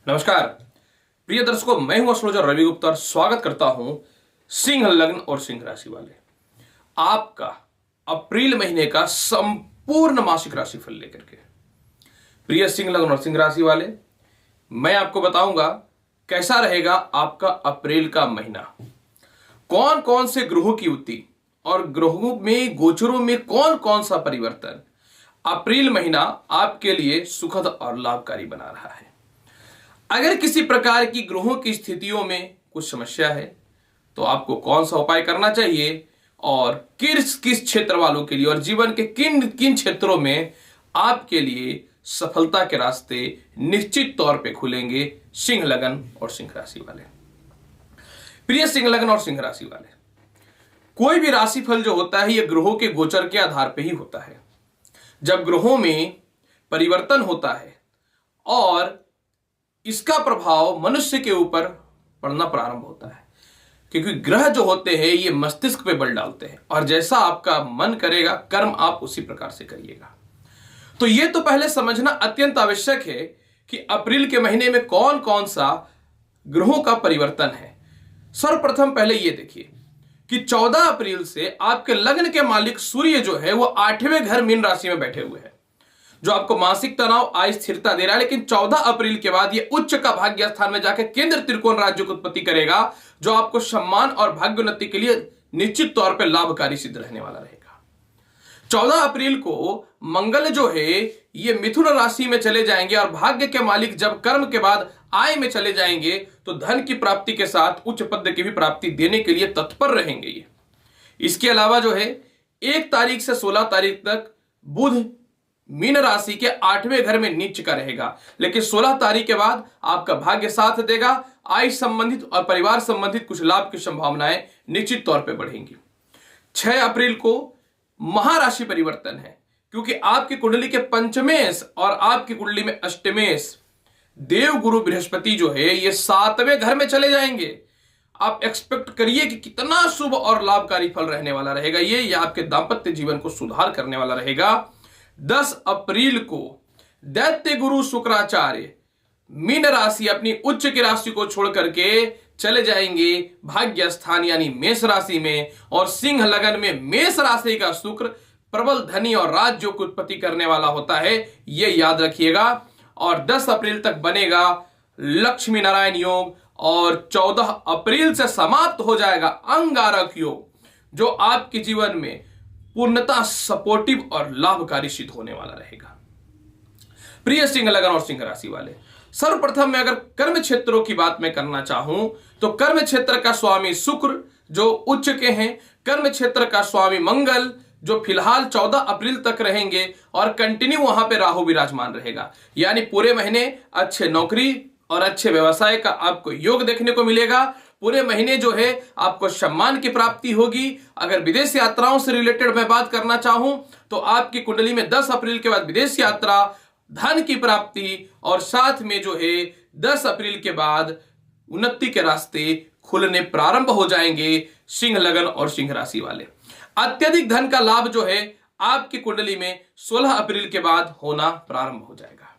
नमस्कार प्रिय दर्शकों, मैं हूं एस्ट्रोलॉजर रवि गुप्ता और स्वागत करता हूं सिंह लग्न और सिंह राशि वाले आपका अप्रैल महीने का संपूर्ण मासिक राशिफल लेकर के। प्रिय सिंह लग्न और सिंह राशि वाले, मैं आपको बताऊंगा कैसा रहेगा आपका अप्रैल का महीना, कौन कौन से ग्रहों की युति और ग्रहों में गोचरों में कौन कौन सा परिवर्तन अप्रैल महीना आपके लिए सुखद और लाभकारी बना रहा है। अगर किसी प्रकार की ग्रहों की स्थितियों में कुछ समस्या है तो आपको कौन सा उपाय करना चाहिए और किस किस क्षेत्र वालों के लिए और जीवन के किन किन क्षेत्रों में आपके लिए सफलता के रास्ते निश्चित तौर पे खुलेंगे, सिंह लगन और सिंह राशि वाले। प्रिय सिंह लगन और सिंह राशि वाले, कोई भी राशिफल जो होता है यह ग्रहों के गोचर के आधार पर ही होता है। जब ग्रहों में परिवर्तन होता है और इसका प्रभाव मनुष्य के ऊपर पड़ना प्रारंभ होता है, क्योंकि ग्रह जो होते हैं ये मस्तिष्क पे बल डालते हैं और जैसा आपका मन करेगा कर्म आप उसी प्रकार से करिएगा। तो ये तो पहले समझना अत्यंत आवश्यक है कि अप्रैल के महीने में कौन कौन सा ग्रहों का परिवर्तन है। सर्वप्रथम पहले ये देखिए कि 14 अप्रैल से आपके लग्न के मालिक सूर्य जो है वो 8वें घर मीन राशि में बैठे हुए हैं, जो आपको मानसिक तनाव आय स्थिरता दे रहा है। लेकिन 14 अप्रैल के बाद ये उच्च का भाग्य स्थान में जाकर केंद्र त्रिकोण राज्य को उत्पत्ति करेगा, जो आपको सम्मान और भाग्योन्नति के लिए निश्चित तौर पर लाभकारी सिद्ध रहने वाला रहेगा। 14 अप्रैल को मंगल जो है ये मिथुन राशि में चले जाएंगे और भाग्य के मालिक जब कर्म के बाद आय में चले जाएंगे तो धन की प्राप्ति के साथ उच्च पद की भी प्राप्ति देने के लिए तत्पर रहेंगे ये। इसके अलावा जो है 1 तारीख से 16 तारीख तक बुध मीन राशि के 8वें घर में नीच का रहेगा, लेकिन 16 तारीख के बाद आपका भाग्य साथ देगा। आय संबंधित और परिवार संबंधित कुछ लाभ की संभावनाएं निश्चित तौर पे बढ़ेंगी। 6 अप्रैल को महाराशि परिवर्तन है, क्योंकि आपकी कुंडली के पंचमेश और आपकी कुंडली में अष्टमेश देव गुरु बृहस्पति जो है ये 7वें घर में चले जाएंगे। आप एक्सपेक्ट करिए कि कितना शुभ और लाभकारी फल रहने वाला रहेगा ये आपके दाम्पत्य जीवन को सुधार करने वाला रहेगा। 10 अप्रैल को दैत्य गुरु शुक्राचार्य मीन राशि अपनी उच्च की राशि को छोड़ करके चले जाएंगे भाग्य स्थान यानी मेष राशि में, और सिंह लगन में मेष राशि का शुक्र प्रबल धनी और राज्यों की उत्पत्ति करने वाला होता है, यह याद रखिएगा। और 10 अप्रैल तक बनेगा लक्ष्मी नारायण योग और 14 अप्रैल से समाप्त हो जाएगा अंगारक योग, जो आपके जीवन में पूर्णतः सपोर्टिव और लाभकारी सिद्ध होने वाला रहेगा। प्रिय सिंह लगन और सिंह राशि वाले, सर्वप्रथम मैं अगर कर्म क्षेत्रों की बात मैं करना चाहूं तो कर्म क्षेत्र का स्वामी शुक्र जो उच्च के हैं, कर्म क्षेत्र का स्वामी मंगल जो फिलहाल 14 अप्रैल तक रहेंगे और कंटिन्यू वहां पे राहु विराजमान रहेगा, यानी पूरे महीने अच्छे नौकरी और अच्छे व्यवसाय का आपको योग देखने को मिलेगा। पूरे महीने जो है आपको सम्मान की प्राप्ति होगी। अगर विदेश यात्राओं से रिलेटेड मैं बात करना चाहूं तो आपकी कुंडली में 10 अप्रैल के बाद विदेश यात्रा, धन की प्राप्ति और साथ में जो है 10 अप्रैल के बाद उन्नति के रास्ते खुलने प्रारंभ हो जाएंगे सिंह लगन और सिंह राशि वाले। अत्यधिक धन का लाभ जो है आपकी कुंडली में 16 अप्रैल के बाद होना प्रारंभ हो जाएगा।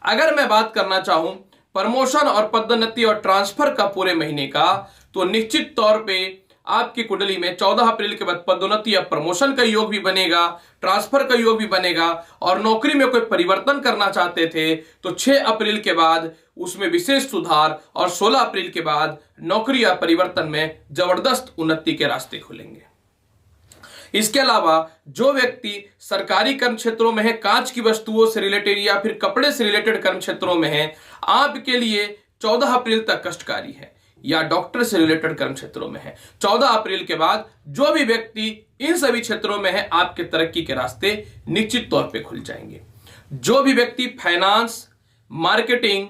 अगर मैं बात करना चाहूं प्रमोशन और पदोन्नति और ट्रांसफर का पूरे महीने का, तो निश्चित तौर पे आपकी कुंडली में 14 अप्रैल के बाद पदोन्नति या प्रमोशन का योग भी बनेगा, ट्रांसफर का योग भी बनेगा। और नौकरी में कोई परिवर्तन करना चाहते थे तो 6 अप्रैल के बाद उसमें विशेष सुधार और 16 अप्रैल के बाद नौकरी या परिवर्तन में जबरदस्त उन्नति के रास्ते खुलेंगे। इसके अलावा जो व्यक्ति सरकारी कर्म क्षेत्रों में है, कांच की वस्तुओं से रिलेटेड या फिर कपड़े से रिलेटेड कर्म क्षेत्रों में है, आपके लिए 14 अप्रैल तक कष्टकारी है, या डॉक्टर से रिलेटेड कर्म क्षेत्रों में है। 14 अप्रैल के बाद जो भी व्यक्ति इन सभी क्षेत्रों में है आपके तरक्की के रास्ते निश्चित तौर पे खुल जाएंगे। जो भी व्यक्ति फाइनेंस, मार्केटिंग,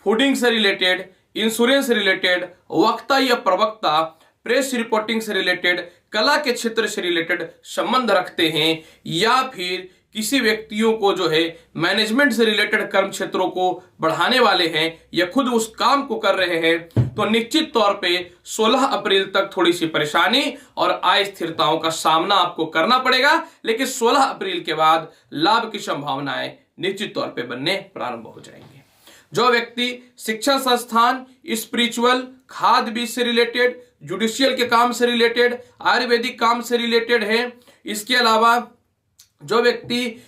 फूडिंग से रिलेटेड, इंश्योरेंस से रिलेटेड, वक्ता या प्रवक्ता, प्रेस रिपोर्टिंग से रिलेटेड, कला के क्षेत्र से रिलेटेड संबंध रखते हैं, या फिर किसी व्यक्तियों को जो है मैनेजमेंट से रिलेटेड कर्म क्षेत्रों को बढ़ाने वाले हैं या खुद उस काम को कर रहे हैं, तो निश्चित तौर पे 16 अप्रैल तक थोड़ी सी परेशानी और आय स्थिरताओं का सामना आपको करना पड़ेगा। लेकिन 16 अप्रैल के बाद लाभ की संभावनाएं निश्चित तौर पे बनने प्रारंभ हो जाएंगे। जो व्यक्ति शिक्षा संस्थान, स्पिरिचुअल, खाद्य बीज से रिलेटेड, जुडिशियल के काम से रिलेटेड, आयुर्वेदिक काम से रिलेटेड है, इसके अलावा जो व्यक्ति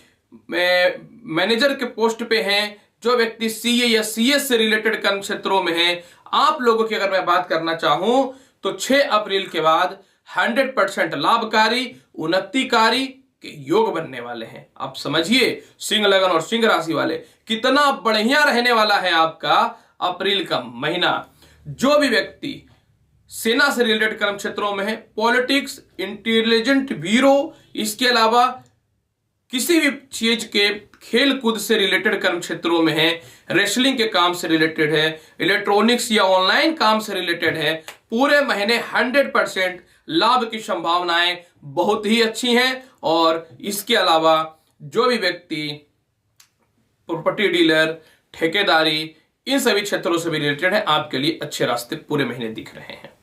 मैनेजर के पोस्ट पे हैं, जो व्यक्ति सीए या सीएस से रिलेटेड कर्म क्षेत्रों में हैं, आप लोगों की अगर मैं बात करना चाहूं तो 6 अप्रैल के बाद 100% लाभकारी, उन्नतिकारी के योग बनने वाले हैं। आप समझिए सिंह लगन और सिंह राशि वाले कितना बढ़िया रहने वाला है आपका अप्रैल का महीना। जो भी व्यक्ति सेना से रिलेटेड कर्म क्षेत्रों में है, पॉलिटिक्स, इंटेलिजेंट ब्यूरो, इसके अलावा किसी भी चीज के खेल कूद से रिलेटेड कर्म क्षेत्रों में है, रेसलिंग के काम से रिलेटेड है, इलेक्ट्रॉनिक्स या ऑनलाइन काम से रिलेटेड है, पूरे महीने 100% लाभ की संभावनाएं बहुत ही अच्छी हैं। और इसके अलावा जो भी व्यक्ति प्रॉपर्टी डीलर, ठेकेदारी, इन सभी क्षेत्रों से भी रिलेटेड है, आपके लिए अच्छे रास्ते पूरे महीने दिख रहे हैं।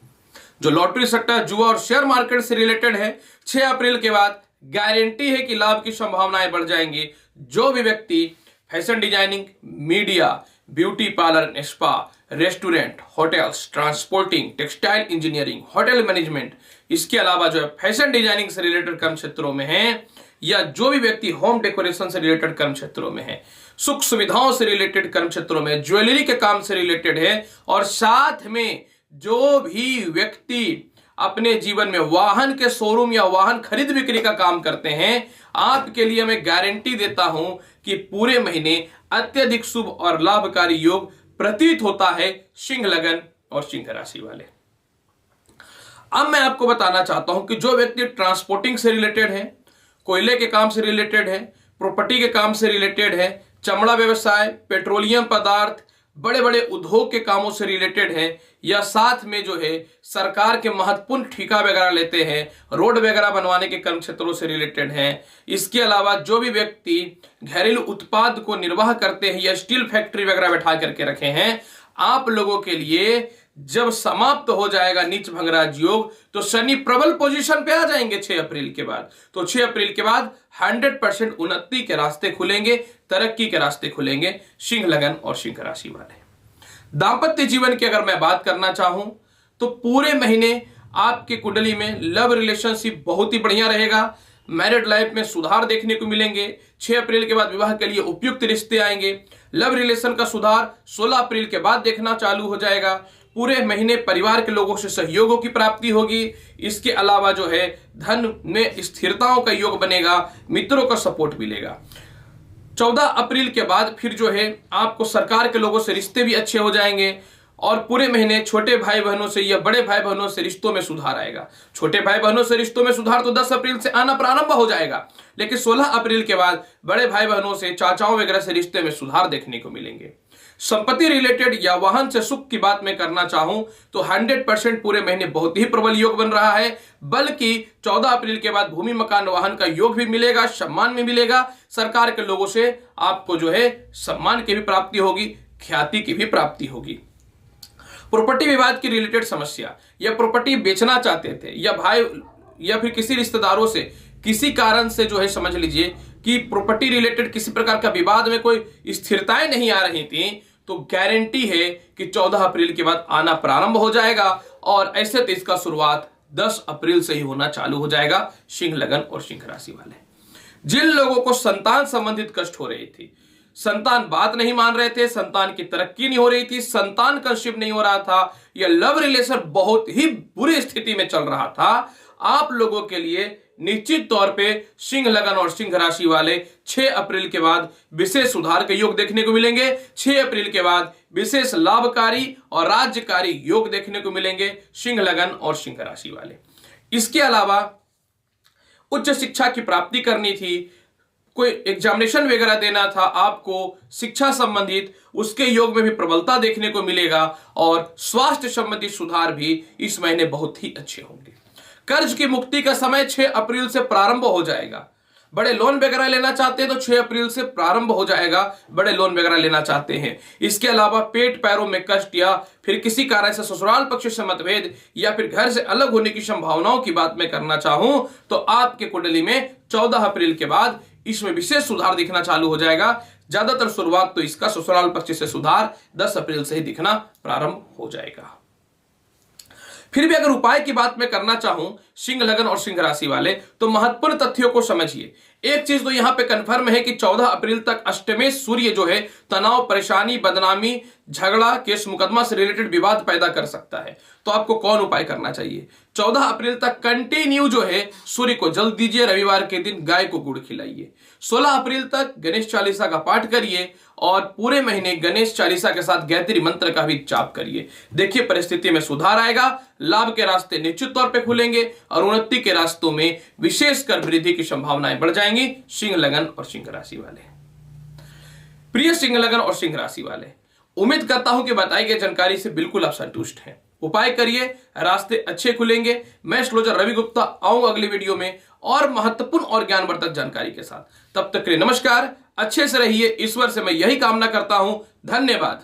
जो लॉटरी, सट्टा, जुआ और शेयर मार्केट से रिलेटेड है, 6 अप्रैल के बाद गारंटी है कि लाभ की संभावनाएं बढ़ जाएंगी। जो भी व्यक्ति fashion designing, media, beauty parlour, spa, restaurant, hotels, transporting, textile engineering, hotel management, इसके अलावा जो है फैशन डिजाइनिंग से रिलेटेड कर्म क्षेत्रों में है, या जो भी व्यक्ति होम डेकोरेशन से रिलेटेड कर्म क्षेत्रों में है, सुख सुविधाओं से रिलेटेड कर्म क्षेत्रों में, ज्वेलरी के काम से रिलेटेड है, और साथ में जो भी व्यक्ति अपने जीवन में वाहन के शोरूम या वाहन खरीद बिक्री का काम करते हैं, आपके लिए मैं गारंटी देता हूं कि पूरे महीने अत्यधिक शुभ और लाभकारी योग प्रतीत होता है सिंह लगन और सिंह राशि वाले। अब मैं आपको बताना चाहता हूं कि जो व्यक्ति ट्रांसपोर्टिंग से रिलेटेड है, कोयले के काम से रिलेटेड है, प्रॉपर्टी के काम से रिलेटेड है, चमड़ा व्यवसाय, पेट्रोलियम पदार्थ, बड़े बड़े उद्योग के कामों से रिलेटेड है, या साथ में जो है सरकार के महत्वपूर्ण ठेका वगैरह लेते हैं, रोड वगैरह बनवाने के कर्म क्षेत्रों से रिलेटेड है। इसके अलावा जो भी व्यक्ति घरेलू उत्पाद को निर्वाह करते हैं या स्टील फैक्ट्री वगैरह बैठा करके रखे हैं, आप लोगों के लिए जब समाप्त हो जाएगा नीच भंगराज योग तो शनि प्रबल पोजीशन पे आ जाएंगे 6 अप्रैल के बाद। तो 6 अप्रैल के बाद 100% उन्नति के रास्ते खुलेंगे, तरक्की के रास्ते खुलेंगे सिंह लगन और सिंह राशि वाले। दांपत्य जीवन की अगर मैं बात करना चाहूं तो पूरे महीने आपके कुंडली में लव रिलेशनशिप बहुत ही बढ़िया रहेगा। मैरिड लाइफ में सुधार देखने को मिलेंगे। 6 अप्रैल के बाद विवाह के लिए उपयुक्त रिश्ते आएंगे। लव रिलेशन का सुधार 16 अप्रैल के बाद देखना चालू हो जाएगा। पूरे महीने परिवार के लोगों से सहयोगों की प्राप्ति होगी। इसके अलावा जो है धन में स्थिरताओं का योग बनेगा, मित्रों का सपोर्ट मिलेगा। 14 अप्रैल के बाद फिर जो है आपको सरकार के लोगों से रिश्ते भी अच्छे हो जाएंगे और पूरे महीने छोटे भाई बहनों से या बड़े भाई बहनों से रिश्तों में सुधार आएगा। छोटे भाई बहनों से रिश्तों में सुधार तो 10 अप्रैल से आना प्रारंभ हो जाएगा, लेकिन 16 अप्रैल के बाद बड़े भाई बहनों से, चाचाओं वगैरह से रिश्ते में सुधार देखने को मिलेंगे। संपत्ति रिलेटेड या वाहन से सुख की बात मैं करना चाहूं तो 100% पूरे महीने बहुत ही प्रबल योग बन रहा है। बल्कि 14 अप्रैल के बाद भूमि मकान वाहन का योग भी मिलेगा, सम्मान भी मिलेगा। सरकार के लोगों से आपको जो है सम्मान की भी प्राप्ति होगी, ख्याति की भी प्राप्ति होगी। प्रॉपर्टी विवाद की रिलेटेड समस्या या प्रॉपर्टी बेचना चाहते थे या भाई या फिर किसी रिश्तेदारों से किसी कारण से जो है समझ लीजिए कि प्रॉपर्टी रिलेटेड किसी प्रकार का विवाद में कोई स्थिरताएं नहीं आ रही थी, तो गारंटी है कि 14 अप्रैल के बाद आना प्रारंभ हो जाएगा। और ऐसे तो इसका शुरुआत 10 अप्रैल से ही होना चालू हो जाएगा सिंह लगन और सिंह राशि वाले। जिन लोगों को संतान संबंधित कष्ट हो रही थी, संतान बात नहीं मान रहे थे, संतान की तरक्की नहीं हो रही थी, संतान कंसीव नहीं हो रहा था, या लव रिलेशन बहुत ही बुरी स्थिति में चल रहा था, आप लोगों के लिए निश्चित तौर पे सिंह लगन और सिंह राशि वाले 6 अप्रैल के बाद विशेष सुधार के योग देखने को मिलेंगे। 6 अप्रैल के बाद विशेष लाभकारी और राज्यकारी योग देखने को मिलेंगे सिंह लगन और सिंह राशि वाले। इसके अलावा उच्च शिक्षा की प्राप्ति करनी थी, कोई एग्जामिनेशन वगैरह देना था आपको शिक्षा संबंधित, उसके योग में भी प्रबलता देखने को मिलेगा। और स्वास्थ्य संबंधी सुधार भी इस महीने बहुत ही अच्छे होंगे। कर्ज की मुक्ति का समय 6 अप्रैल से प्रारंभ हो जाएगा। बड़े लोन वगैरह लेना चाहते हैं तो 6 अप्रैल से प्रारंभ हो जाएगा, बड़े लोन वगैरह लेना चाहते हैं। इसके अलावा पेट पैरों में कष्ट या फिर किसी कारण से ससुराल पक्ष से मतभेद या फिर घर से अलग होने की संभावनाओं की बात मैं करना चाहूं तो आपके कुंडली में 14 अप्रैल के बाद इसमें विशेष सुधार दिखना चालू हो जाएगा। ज्यादातर शुरुआत तो इसका ससुराल पक्ष से सुधार 10 अप्रैल से ही दिखना प्रारंभ हो जाएगा। फिर भी अगर उपाय की बात मैं करना चाहूं सिंह लगन और सिंह राशि वाले, तो महत्वपूर्ण तथ्यों को समझिए। एक चीज तो यहां पे कंफर्म है कि 14 अप्रैल तक अष्टमेश सूर्य जो है तनाव, परेशानी, बदनामी, झगड़ा, केस मुकदमा से रिलेटेड विवाद पैदा कर सकता है। तो आपको कौन उपाय करना चाहिए? 14 अप्रैल तक कंटिन्यू जो है सूर्य को जल दीजिए, रविवार के दिन गाय को गुड़ खिलाइए। 16 अप्रैल तक गणेश चालीसा का पाठ करिए और पूरे महीने गणेश चालीसा के साथ गायत्री मंत्र का भी जाप करिए। देखिए परिस्थिति में सुधार आएगा, लाभ के रास्ते निश्चित तौर पे खुलेंगे और उन्नति के रास्तों में विशेषकर वृद्धि की संभावनाएं बढ़ जाएंगी। सिंह लगन और सिंह राशि वाले, प्रिय सिंह लगन और सिंह राशि वाले, उम्मीद करता हूं कि बताई गई जानकारी से बिल्कुल आप संतुष्ट हैं। उपाय करिए, रास्ते अच्छे खुलेंगे। मैं एस्ट्रोलॉजर रवि गुप्ता आऊंगा अगली वीडियो में और महत्वपूर्ण और ज्ञानवर्धक जानकारी के साथ। तब तक के लिए नमस्कार, अच्छे से रहिए। ईश्वर से मैं यही कामना करता हूं। धन्यवाद।